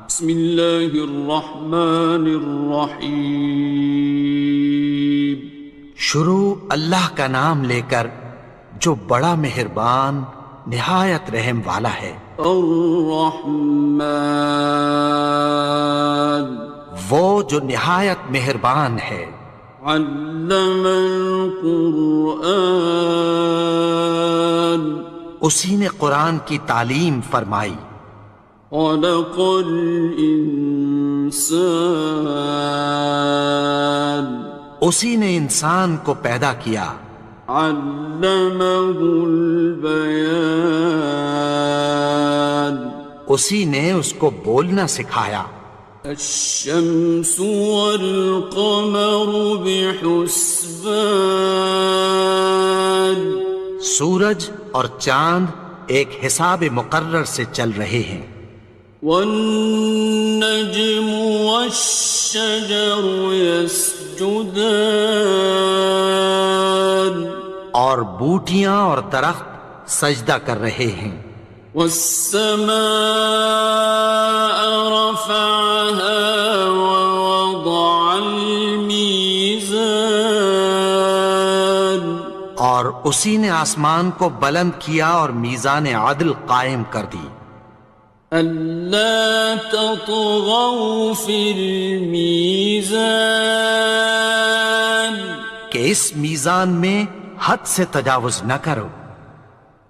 بسم اللہ الرحمن الرحیم۔ شروع اللہ کا نام لے کر جو بڑا مہربان نہایت رحم والا ہے۔ الرحمن، وہ جو نہایت مہربان ہے۔ علم القرآن، اسی نے قرآن کی تعلیم فرمائی۔ خلق الانسان، اسی نے انسان کو پیدا کیا۔ علمہ البیان، اسی نے اس کو بولنا سکھایا۔ الشمس والقمر بحسبان، سورج اور چاند ایک حساب مقرر سے چل رہے ہیں۔ والنجم والشجر يسجدان، اور بوٹیاں اور درخت سجدہ کر رہے ہیں۔ والسماء رفعها ووضع الميزان، اور اسی نے آسمان کو بلند کیا اور میزان عدل قائم کر دی۔ ألا تطغوا في الميزان، کہ اس میزان میں حد سے تجاوز نہ کرو۔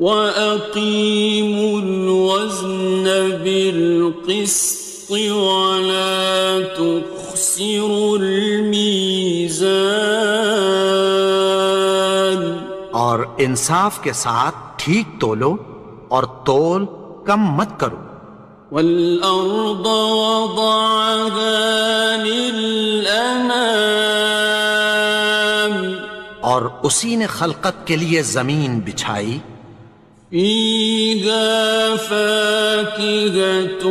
وَأَقِيمُوا الْوَزْنَ بِالْقِسْطِ وَلَا تُخْسِرُوا الْمِيزَانَ، اور انصاف کے ساتھ ٹھیک تولو اور تول کم مت کرو۔ وَالْأَرْضَ وَضَعَهَا لِلْأَنَامِ، اور اسی نے خلقت کے لیے زمین بچھائی۔ فِيهَا فَاكِهَةٌ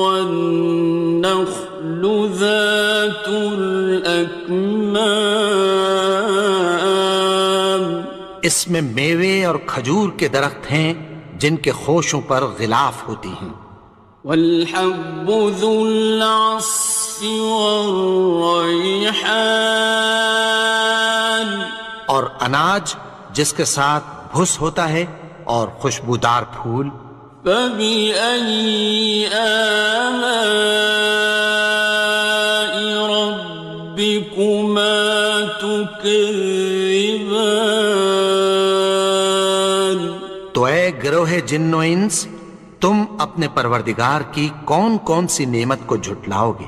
وَالنَّخْلُ ذَاتُ الْأَكْمَامِ، اس میں میوے اور کھجور کے درخت ہیں جن کے خوشوں پر غلاف ہوتی ہیں۔ وَالْحَبُّ ذُو الْعَصْفِ وَالرَّيْحَانِ، اور اناج جس کے ساتھ بھس ہوتا ہے اور خوشبودار پھول۔ فَبِأَيِّ آلَاءِ رَبِّكُمَا تُكَذِّبَانِ، تو اے گروہ جن و انس، تم اپنے پروردگار کی کون کون سی نعمت کو جھٹلاؤ گے؟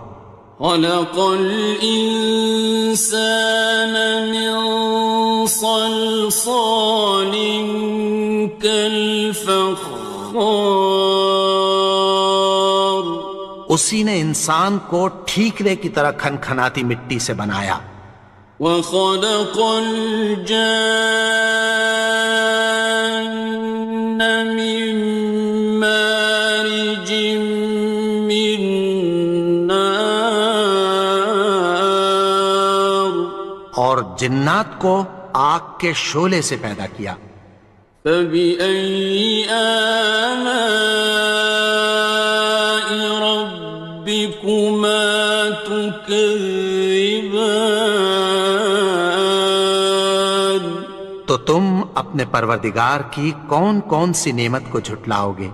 خَلَقَ الْإِنسَانَ مِنْ صَلْصَالٍ كَالْفَخَّارِ، اسی نے انسان کو ٹھیکرے کی طرح کھنکھناتی مٹی سے بنایا۔ وَخَلَقَ الْجَانَّ مِن مَّارِجٍ مِّن نَّارٍ، اور جنات کو آگ کے شعلے سے پیدا کیا۔ فَبِأَيِّ آلَاءِ رَبِّكُمَا تُكَذِّبَانِ، تو تم اپنے پروردگار کی کون کون سی نعمت کو جھٹلاؤ گے؟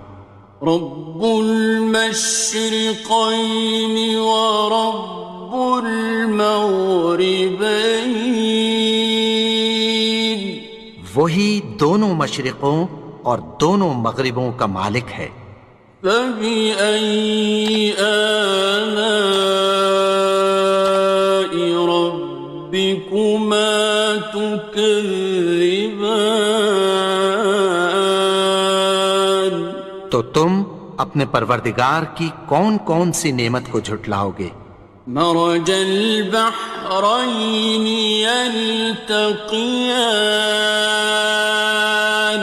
رب المشرقين ورب المغربين، وہی دونوں مشرقوں اور دونوں مغربوں کا مالک ہے۔ فَبِأَيِّ آلَاءِ رَبِّكُمَا تُكَذِّبَانِ، تو تم اپنے پروردگار کی کون کون سی نعمت کو جھٹلاؤ گے؟ مرج البحرين يلتقيان،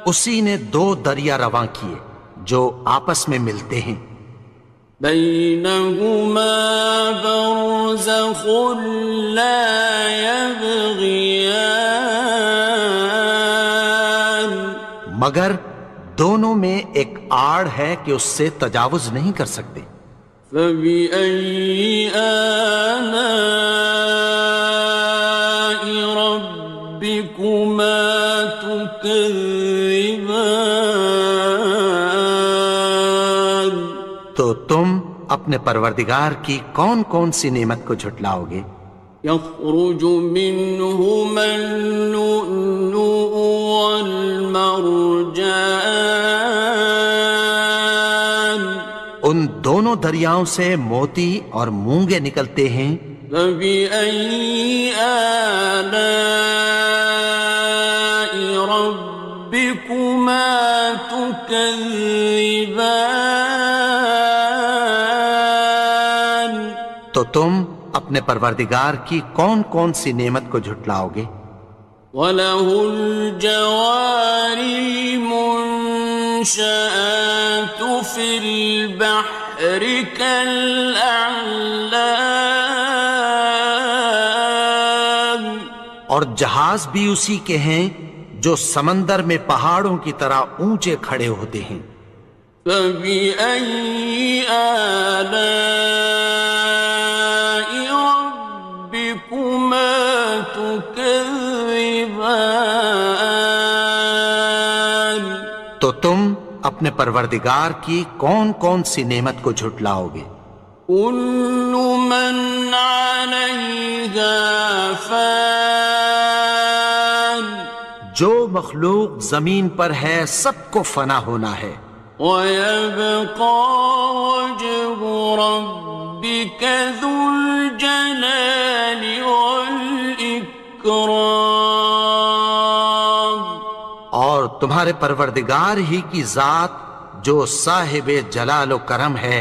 اسی نے دو دریا رواں کیے جو آپس میں ملتے ہیں۔ بينهما برزخ لا يبغيان، مگر دونوں میں ایک آڑ ہے کہ اس سے تجاوز نہیں کر سکتے۔ فبأي آلاء ربكما تكذبان؟ تو تم اپنے پروردگار کی کون کون سی نعمت کو جھٹلاؤ گے؟ يخرج منهما اللؤلؤ والمرجان ان دونوں دریاؤں سے موتی اور مونگے نکلتے ہیں۔ فبأي آلاء ربكما تكذبان؟ تو تم اپنے پروردگار کی کون کون سی نعمت کو جھٹلاؤ گے؟ وَلَهُ الْجَوَارِ الْمُنشَآتُ فِي الْبَحْرِ كَالْأَعْلَامِ، اور جہاز بھی اسی کے ہیں جو سمندر میں پہاڑوں کی طرح اونچے کھڑے ہوتے ہیں۔ فَبِأَيِّ آلَاءِ رَبِّكُمَا تُكَذِّبَانِ؟ تو تم اپنے پروردگار کی کون کون سی نعمت کو جھٹلاؤ گے؟ كُلُّ مَنْ عَلَيْهَا فَانٍ، جو مخلوق زمین پر ہے سب کو فنا ہونا ہے۔ وَيَبْقَى وَجْهُ رَبِّكَ ذُو الْجَلَالِ وَالْإِكْرَامِ، اور تمہارے پروردگار ہی کی ذات جو صاحب جلال و کرم ہے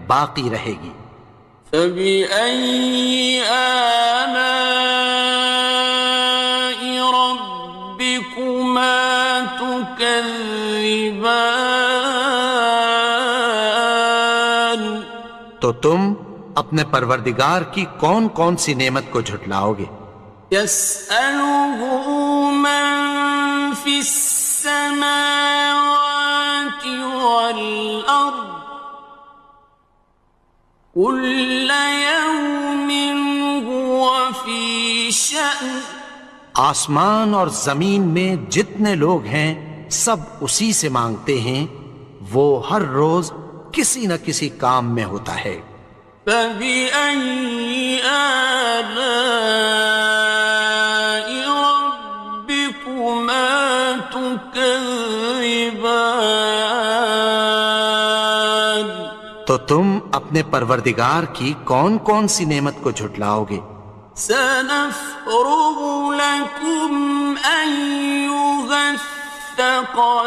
باقی رہے گی۔ فَبِأَيِّ آلَاءِ رَبِّكُمَا تُكَذِّبَانِ؟ تو تم اپنے پروردگار کی کون کون سی نعمت کو جھٹلاؤ گے؟ يَسْأَلُهُ مَن فِي السَّمَاوَاتِ وَالْأَرْضِ كُلَّ يَوْمٍ هُوَ فِي شَأْنٍ، آسمان اور زمین میں جتنے لوگ ہیں سب اسی سے مانگتے ہیں، وہ ہر روز کسی نہ کسی کام میں ہوتا ہے۔ فَبِأَيِّ آلَاءِ رَبِّكُمَا تُكَذِّبَانِ؟ تو تم اپنے پروردگار کی کون کون سی نعمت کو جھٹلاؤ گے؟ سَنَفْرُغُ لَكُمْ أَيُّهَ الثَّقَلَانِ،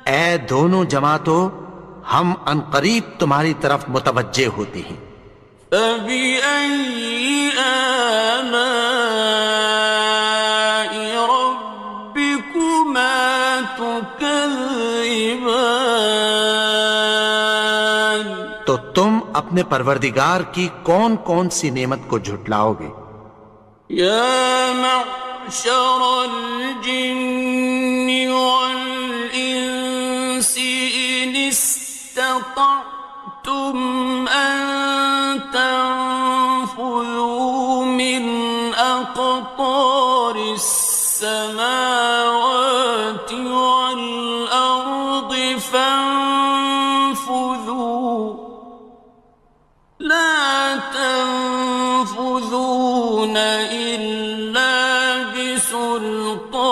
اے دونوں جماعتوں، ہم عنقریب تمہاری طرف متوجہ ہوتے ہیں۔ فَبِأَيِّ آلَاءِ رَبِّكُمَا تُكَذِّبَانِ؟ تو تم اپنے پروردگار کی کون کون سی نعمت کو جھٹلاؤ گے؟ يَا مَعْشَرَ الْجِنِّ وَالْإِنسِ إِنِ اسْتَطَعْتُمْ أَن تَنفُذُوا مِنْ أَقْطَارِ السَّمَاوَاتِ وَالْأَرْضِ فَانفُذُوا، لَا تَنفُذُونَ إِلَّا بِسُلْطَانٍ۔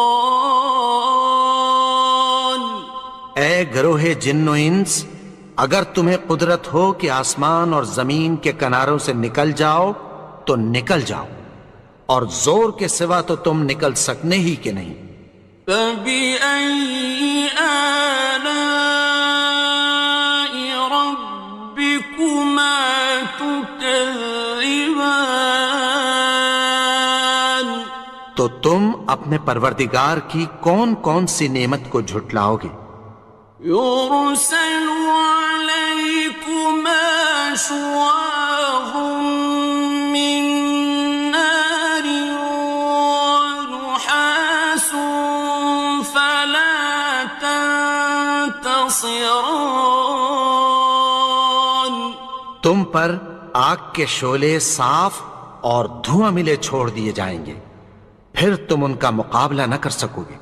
اے گروہ جن و انس، اگر تمہیں قدرت ہو کہ آسمان اور زمین کے کناروں سے نکل جاؤ تو نکل جاؤ، اور زور کے سوا تو تم نکل سکنے ہی کہ نہیں۔ فَبِأَيِّ آلَاءِ رَبِّكُمَا تُكَذِّبَانِ؟ تو تم اپنے پروردگار کی کون کون سی نعمت کو جھٹلاؤ گے؟ يُرْسَلُ عَلَيْكُمَا شُوَاظٌ مِّن نَّارٍ وَنُحَاسٌ خاصران. تم پر آگ کے شعلے صاف اور دھواں ملے چھوڑ دیے جائیں گے، پھر تم ان کا مقابلہ نہ کر سکو گے۔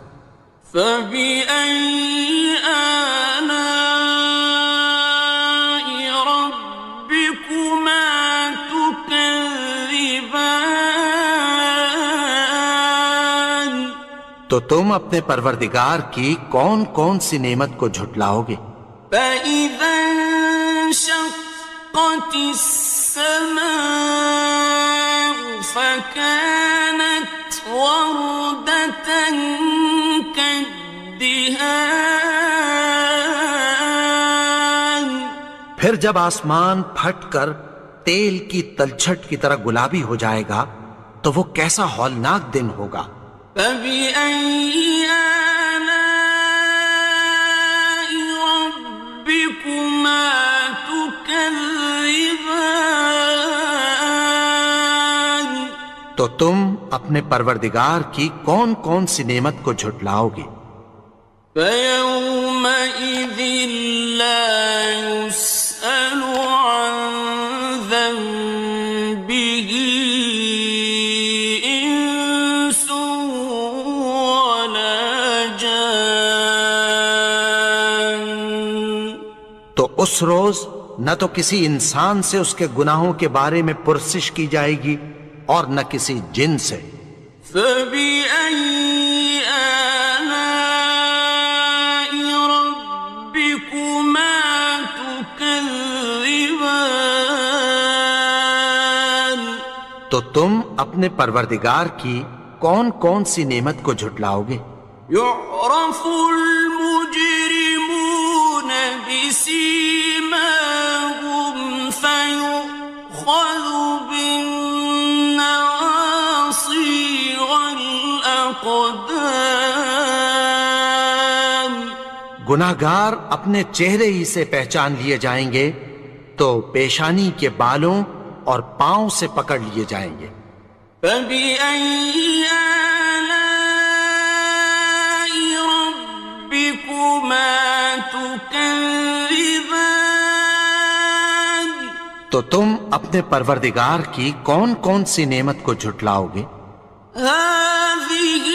فَبِأَيِّ آلَاءِ رَبِّكُمَا تُكَذِّبَانِ. تو تم اپنے پروردگار کی کون کون سی نعمت کو جھٹلاؤ گے؟ فَإِذَا انشَقَّتِ السَّمَاءُ فَكَانَتْ وَرْدَةً كَالدِّهَانِ. پھر جب آسمان پھٹ کر تیل کی تلچھٹ کی طرح گلابی ہو جائے گا تو وہ کیسا ہولناک دن ہوگا۔ فَبِأَيِّ آلَاءِ رَبِّكُمَا تُكَذِّبَانِ. تو تم اپنے پروردگار کی کون کون سی نعمت کو جھٹلاؤ گے؟ فَيَوْمَئِذٍ لَا يُسْأَلُ عَنْ ذَنبِهِ إِنسٌ وَلَا جَانٌ. تو اس روز نہ تو کسی انسان سے اس کے گناہوں کے بارے میں پرسش کی جائے گی اور نہ کسی جن سے۔ فَبِأَيِّ آلَاءِ رَبِّكُمَا تُكَذِّبَانِ. تو تم اپنے پروردگار کی کون کون سی نعمت کو جھٹلاؤ گے؟ يُعْرَفُ الْمُجْرِمُونَ بِسِيمَاهُمْ فَيُؤْخَذُ بِالنَّوَاصِي وَالْأَقْدَامِ. گناہگار اپنے چہرے ہی سے پہچان لیے جائیں گے تو پیشانی کے بالوں اور پاؤں سے پکڑ لیے جائیں گے۔ فَبِأَيِّ آلَاءِ رَبِّكُمَا تُكَذِّبَانِ. تو تم اپنے پروردگار کی کون کون سی نعمت کو جھٹلاؤ گے؟ هَٰذِهِ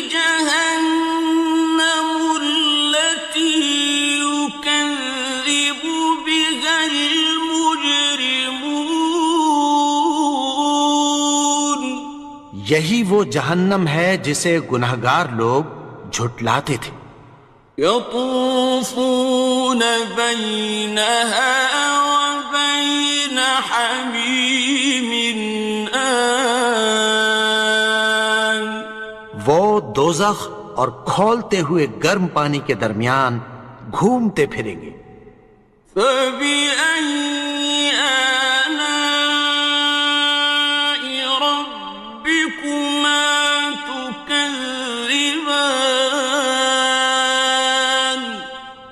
جَهَنَّمُ الَّتِي يُكَذِّبُ بِهَا الْمُجْرِمُونَ. یہی وہ جہنم ہے جسے گناہگار لوگ جھٹلاتے تھے۔ يَطُوفُونَ بَيْنَهَا وَبَيْنَ حَمِيمٍ آنٍ. وہ دوزخ اور کھولتے ہوئے گرم پانی کے درمیان گھومتے پھریں گے۔ فَبِأَيِّ آلَاءِ رَبِّكُمَا تُكَذِّبَانِ.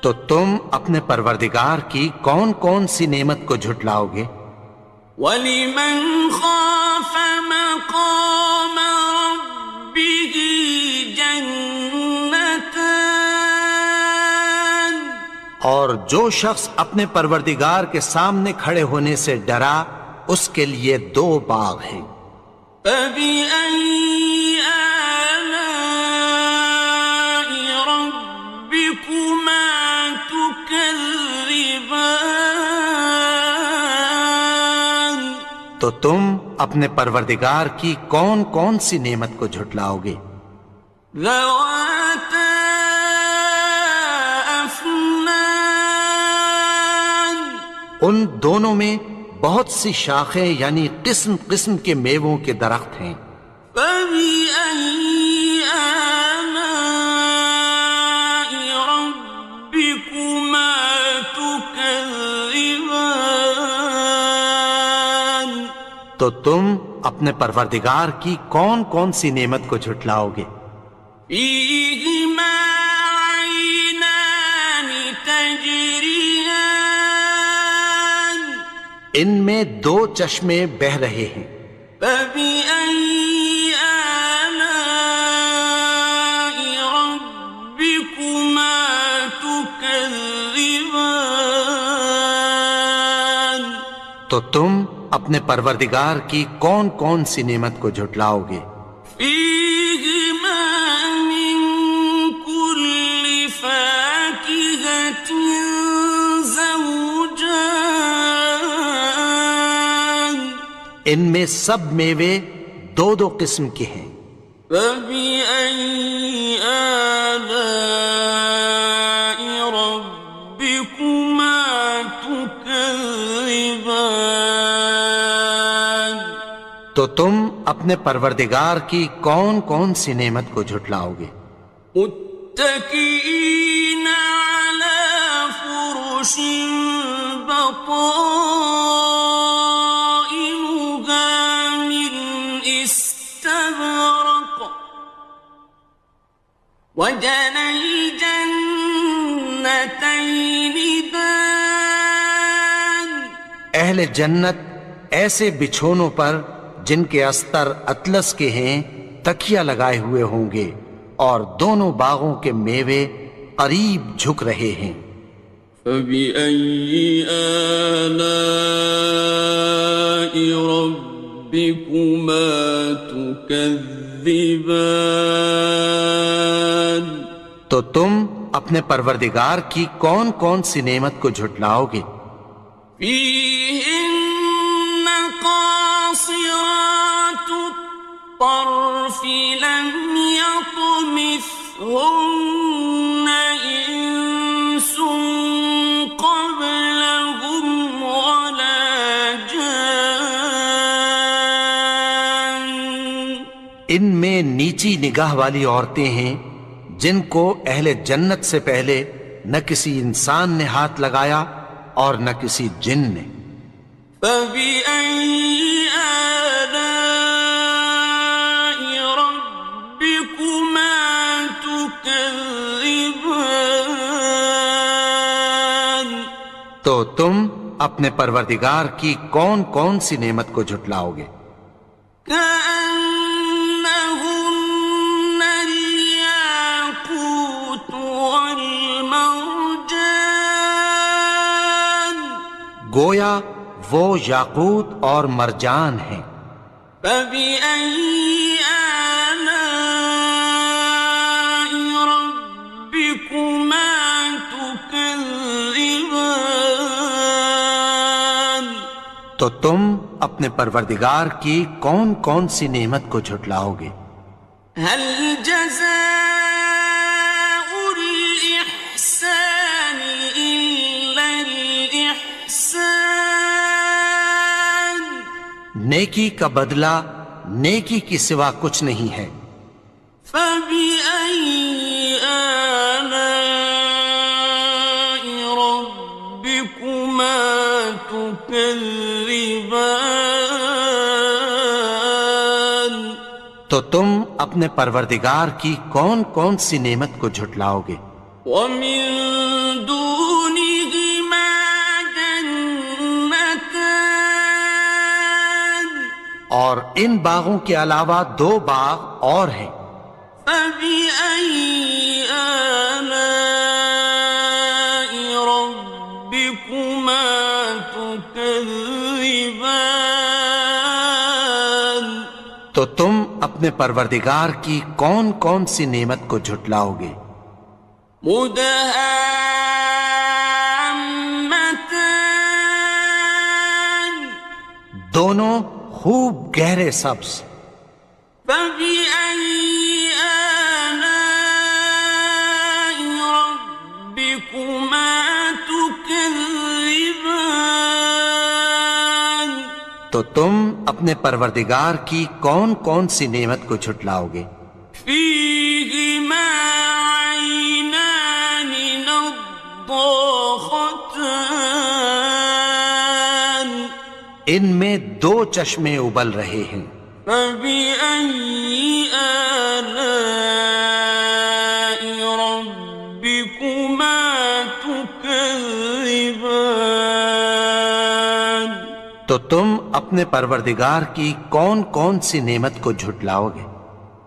تو تم اپنے پروردگار کی کون کون سی نعمت کو جھٹلاؤ گے؟ وَلِمَنْ خَافَ مَقَامَ رَبِّهِ جَنَّتَانِ. اور جو شخص اپنے پروردگار کے سامنے کھڑے ہونے سے ڈرا اس کے لیے دو باغ ہیں۔ فَبِأَيِّ آلَاءِ رَبِّكُمَا تُكَذِّبَانِ. تو تم اپنے پروردگار کی کون کون سی نعمت کو جھٹلاؤ گے؟ ذَوَاتَا أَفْنَانٍ. ان دونوں میں بہت سی شاخیں یعنی قسم قسم کے میووں کے درخت ہیں۔ فَبِأَيِّ آلَاءِ رَبِّكُمَا تُكَذِّبَانِ. تو تم اپنے پروردگار کی کون کون سی نعمت کو جھٹلاؤ گے؟ فِيهِمَا عَيْنَانِ تَجْرِيَانِ. ان میں دو چشمے بہہ رہے ہیں۔ فَبِأَيِّ آلَاءِ رَبِّكُمَا تُكَذِّبَانِ. تكذبان تو تم اپنے پروردگار کی کون کون سی نعمت کو جھٹلاؤ گے؟ فيهما من كل فاكهة زوجان ان میں سب میوے دو دو قسم کے ہیں۔ فبأي آلاء ربكما تكذبان تو تم اپنے پروردگار کی کون کون سی نعمت کو جھٹلاؤ گے؟ متكئين على فرش بطائنها من استبرق وجنى الجنتين دان اہل جنت ایسے بچھونوں پر جن کے استر اطلس کے ہیں تکیہ لگائے ہوئے ہوں گے، اور دونوں باغوں کے میوے قریب جھک رہے ہیں۔ فبأي آلاء ربكما تكذبان تو تم اپنے پروردگار کی کون کون سی نعمت کو جھٹلاؤ گے؟ فيهن قاصرات الطرف لم يطمثهن إنس قبلهم ولا جان ان میں نیچی نگاہ والی عورتیں ہیں جن کو اہل جنت سے پہلے نہ کسی انسان نے ہاتھ لگایا اور نہ کسی جن نے۔ فبأي آلاء ربكما تكذبان تو تم اپنے پروردگار کی کون کون سی نعمت کو جھٹلاؤ گے؟ كأنهن الياقوت والمرجان گویا وہ یاقوت اور مرجان ہیں۔ فبأي آلاء ربكما تكذبان تو تم اپنے پروردگار کی کون کون سی نعمت کو جھٹلاؤ گے؟ هل جزاء الإحسان إلا الإحسان نیکی کا بدلہ نیکی کی سوا کچھ نہیں ہے۔ فبأي آلاء ربكما تكذبان تو تم اپنے پروردگار کی کون کون سی نعمت کو جھٹلاؤ گے؟ ومن دونهما جنتان اور ان باغوں کے علاوہ دو باغ اور ہیں۔ فبأي آلاء ربكما تكذبان تو تم اپنے پروردگار کی کون کون سی نعمت کو جھٹلاؤ گے؟ مدهامتان دونوں خوب گہرے سبز۔ فبأي آلاء ربكما تكذبان تو تم اپنے پروردگار کی کون کون سی نعمت کو جھٹلاؤ گے؟ فيهما عينان نضاختان ان میں دو چشمے ابل رہے ہیں۔ فبأي آلاء ربكما تكذبان تو تم اپنے پروردگار کی کون کون سی نعمت کو جھٹلاؤ گے؟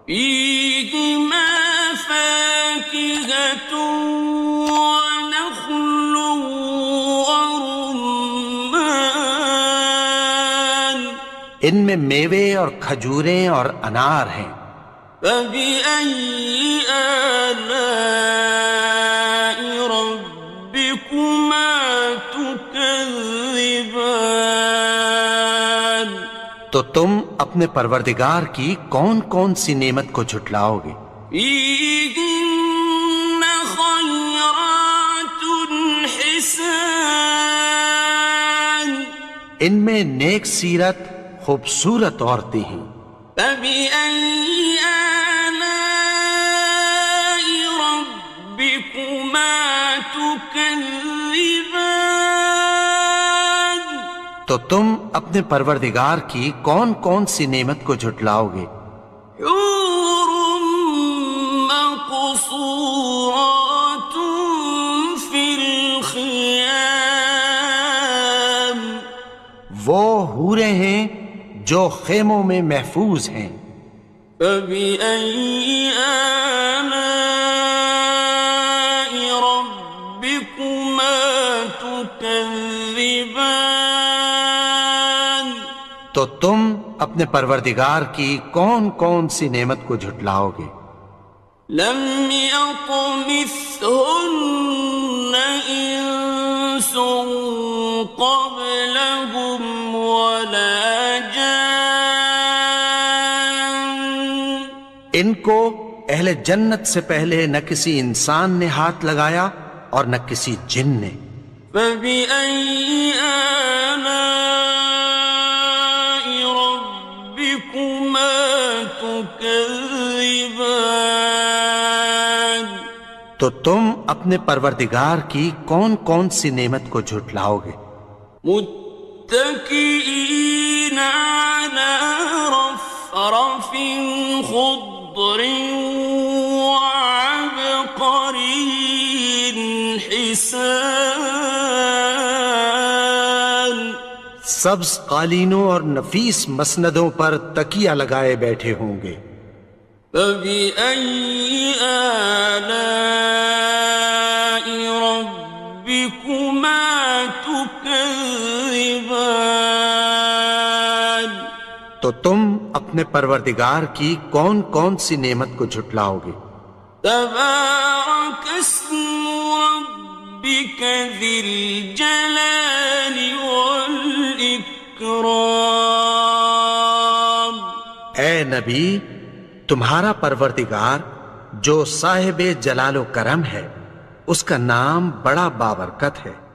فيهما فاكهة ونخل ان میں میوے اور کھجوریں اور انار ہیں۔ فبأي آلاء ربكما تكذبان؟ تو تم اپنے پروردگار کی کون کون سی نعمت کو جھٹلاؤ گے؟ فيهن خيرات حسان، ان میں نیک سیرت خوبصورت عورتیں ہیں۔ فبأي آلاء ربكما تكذبان؟ تو تم اپنے پروردگار کی کون کون سی نعمت کو جھٹلاؤ گے؟ حور مقصورات في الخيام، وہ حوریں ہیں جو خیموں میں محفوظ ہیں۔ فبأي آلاء ربكما تكذبان؟ تو تم اپنے پروردگار کی کون کون سی نعمت کو جھٹلاؤ گے؟ لم يطمثهن إنس قبلهم ولا جان، ان کو اہل جنت سے پہلے نہ کسی انسان نے ہاتھ لگایا اور نہ کسی جن نے۔ فبأي آلاء ربكما تكذبان؟ تو تم اپنے پروردگار کی کون کون سی نعمت کو جھٹلاؤ گے؟ متكئين على رفرف خضر وعبقري حسان، سبز قالینوں اور نفیس مسندوں پر تکیہ لگائے بیٹھے ہوں گے۔ فبأي آلاء ربكما تكذبان؟ تو تم اپنے پروردگار کی کون کون سی نعمت کو جھٹلاؤ گے؟ تبارك اسم ربك ذي الجلال والإكرام۔ اے نبی، تمہارا پروردگار جو صاحب جلال و کرم ہے، اس کا نام بڑا بابرکت ہے۔